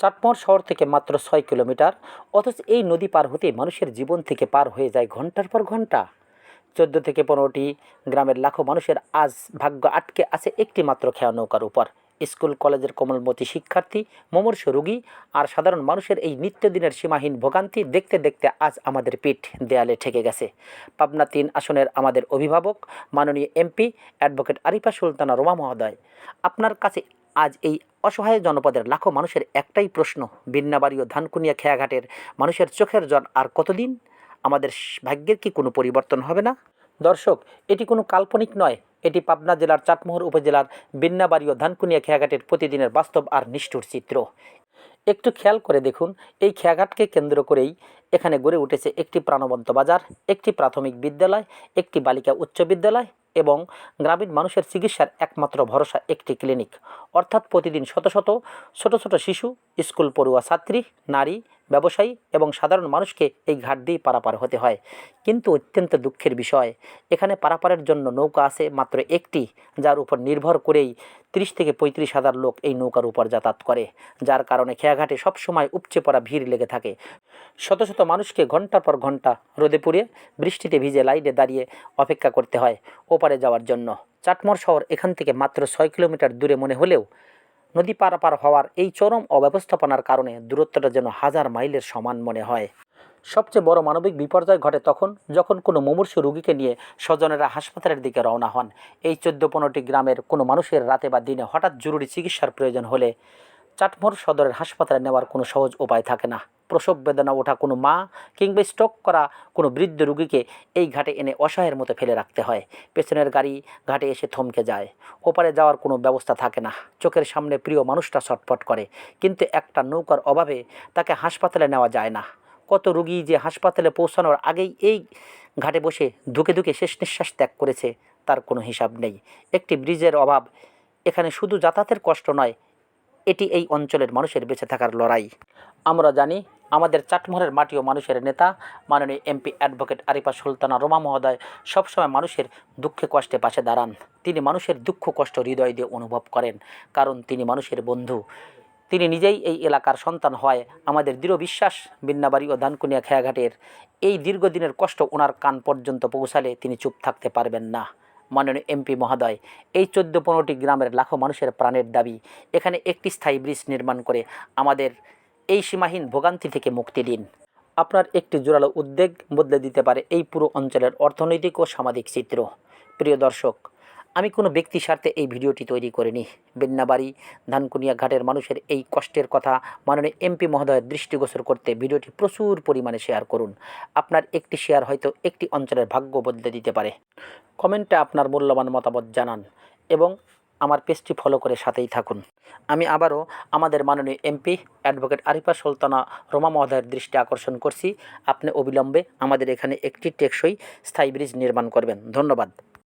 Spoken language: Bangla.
চাটমোহর শহর থেকে মাত্র 6 কিলোমিটার, অথচ এই নদী পার হতে মানুষের জীবন থেকে পার হয়ে যায় ঘন্টার পর ঘন্টা। 14 থেকে 15টি গ্রামের লাখো মানুষের আজ ভাগ্য আটকে আছে একটি মাত্র খেয়া নৌকার উপর। স্কুল কলেজের কোমলমতি শিক্ষার্থী, মুমূর্ষু রোগী আর সাধারণ মানুষের এই নিত্যদিনের সীমাহীন ভোগান্তি দেখতে দেখতে আজ আমাদের পিঠ দেয়ালে ঠেকে গেছে। পাবনা 3 আসনের আমাদের অভিভাবক মাননীয় এমপি অ্যাডভোকেট আরিফা সুলতানা রোমা মহোদয়, আপনার কাছে আজ এই অসহায় জনপদের লাখো মানুষের একটাই প্রশ্ন, বিন্নাবাড়ি ও ধানকুনিয়া খেয়াঘাটের মানুষের চোখের জল আর কতদিন? আমাদের ভাগ্যের কি কোনো পরিবর্তন হবে না? দর্শক, এটি কোনো কাল্পনিক নয়, এটি পাবনা জেলার চাটমোহর উপজেলার বিন্নাবাড়ি ও ধানকুনিয়া খেয়াঘাটের প্রতিদিনের বাস্তব আর নিষ্ঠুর চিত্র। একটু খেয়াল করে দেখুন, এই খেয়াঘাটকে কেন্দ্র করেই এখানে গড়ে উঠেছে একটি প্রাণবন্ত বাজার, একটি প্রাথমিক বিদ্যালয়, একটি বালিকা উচ্চ বিদ্যালয় এবং গ্রামীণ মানুষের চিকিৎসার একমাত্র ভরসা একটি ক্লিনিক। অর্থাৎ প্রতিদিন শত শত ছোট ছোট শিশু, স্কুল পড়ুয়া ছাত্রী, নারী, ব্যবসায়ী এবং সাধারণ মানুষকে এই ঘাট দিয়েই পারাপার হতে হয়। কিন্তু অত্যন্ত দুঃখের বিষয়, এখানে পারাপারের জন্য নৌকা আছে মাত্র একটি, যার উপর নির্ভর করেই 30 থেকে 35 হাজার লোক এই নৌকার উপর যাতায়াত করে, যার কারণে খেয়াঘাটে সবসময় উপচে পড়া ভিড় লেগে থাকে। শত শত মানুষকে ঘন্টার পর ঘন্টা রোদে পুড়ে বৃষ্টিতে ভিজে লাইনে দাঁড়িয়ে অপেক্ষা করতে হয় ওপারে যাওয়ার জন্য। চাটমোহর শহর এখান থেকে মাত্র 6 কিলোমিটার দূরে মনে হলেও নদী পারাপার হওয়ার এই চরম অব্যবস্থাপনার কারণে দূরত্বটা যেন হাজার মাইলের সমান মনে হয়। সবচেয়ে বড় মানবিক বিপর্যয় ঘটে তখন, যখন কোনো মুমূর্ষু রোগীকে নিয়ে স্বজনেরা হাসপাতালের দিকে রওনা হন। এই 14-15টি গ্রামের কোনো মানুষের রাতে বা দিনে হঠাৎ জরুরি চিকিৎসার প্রয়োজন হলে চাটমোহর সদরের হাসপাতালে নেওয়ার কোনো সহজ উপায় থাকে না। প্রসব বেদনা ওঠা কোনো মা কিংবা স্ট্রোক করা কোনো বৃদ্ধ রোগীকে এই ঘাটে এনে অসহায়ের মতো ফেলে রাখতে হয়। পেছনের গাড়ি ঘাটে এসে থমকে যায়, ওপারে যাওয়ার কোনো ব্যবস্থা থাকে না। চোখের সামনে প্রিয় মানুষটা ছটফট করে, কিন্তু একটা নৌকার অভাবে তাকে হাসপাতালে নেওয়া যায় না। কত রোগী যে হাসপাতালে পৌঁছানোর আগেই এই ঘাটে বসে ধুকে ধুকে শেষ নিঃশ্বাস ত্যাগ করেছে, তার কোনো হিসাব নেই। একটি ব্রিজের অভাব এখানে শুধু যাতায়াতের কষ্ট নয়, এটি এই অঞ্চলের মানুষের বেঁচে থাকার লড়াই। আমরা জানি আমাদের চাটমোহরের মাটি ও মানুষের নেতা মাননীয় এমপি অ্যাডভোকেট আরিফা সুলতানা রোমা মহোদয় সবসময় মানুষের দুঃখে কষ্টে পাশে দাঁড়ান। তিনি মানুষের দুঃখ কষ্ট হৃদয় দিয়ে অনুভব করেন, কারণ তিনি মানুষের বন্ধু। তিনি নিজেই এই এলাকার সন্তান হয় আমাদের দৃঢ় বিশ্বাস, বিন্নাবাড়ি ও ধানকুনিয়া খেয়াঘাটের এই দীর্ঘদিনের কষ্ট ওনার কান পর্যন্ত পৌঁছালে তিনি চুপ থাকতে পারবেন না। মাননীয় এমপি মহোদয়, এই 14-15টি গ্রামের লাখো মানুষের প্রাণের দাবি, এখানে একটি স্থায়ী ব্রিজ নির্মাণ করে আমাদের এই সীমাহীন ভোগান্তি থেকে মুক্তি দিন। আপনার একটি জোরালো উদ্বেগ বদলে দিতে পারে এই পুরো অঞ্চলের অর্থনৈতিক ও সামাজিক চিত্র। প্রিয় দর্শক, আমি কোনো ব্যক্তি স্বার্থে এই ভিডিওটি তৈরি করিনি। বিন্নাবাড়ি ধানকুনিয়া ঘাটের মানুষের এই কষ্টের কথা মাননীয় এমপি মহোদয়ের দৃষ্টিগোচর করতে ভিডিওটি প্রচুর পরিমাণে শেয়ার করুন। আপনার একটি শেয়ার হয়তো একটি অঞ্চলের ভাগ্য বদলে দিতে পারে। কমেন্টে আপনার মূল্যবান মতামত জানান এবং আমার পেজটি ফলো করে সাথেই থাকুন। আমি আবারও আমাদের মাননীয় এমপি অ্যাডভোকেট আরিফা সুলতানা রোমা মহোদয়ের দৃষ্টি আকর্ষণ করছি, আপনি অবিলম্বে আমাদের এখানে একটি টেকসই স্থায়ী ব্রিজ নির্মাণ করবেন। ধন্যবাদ।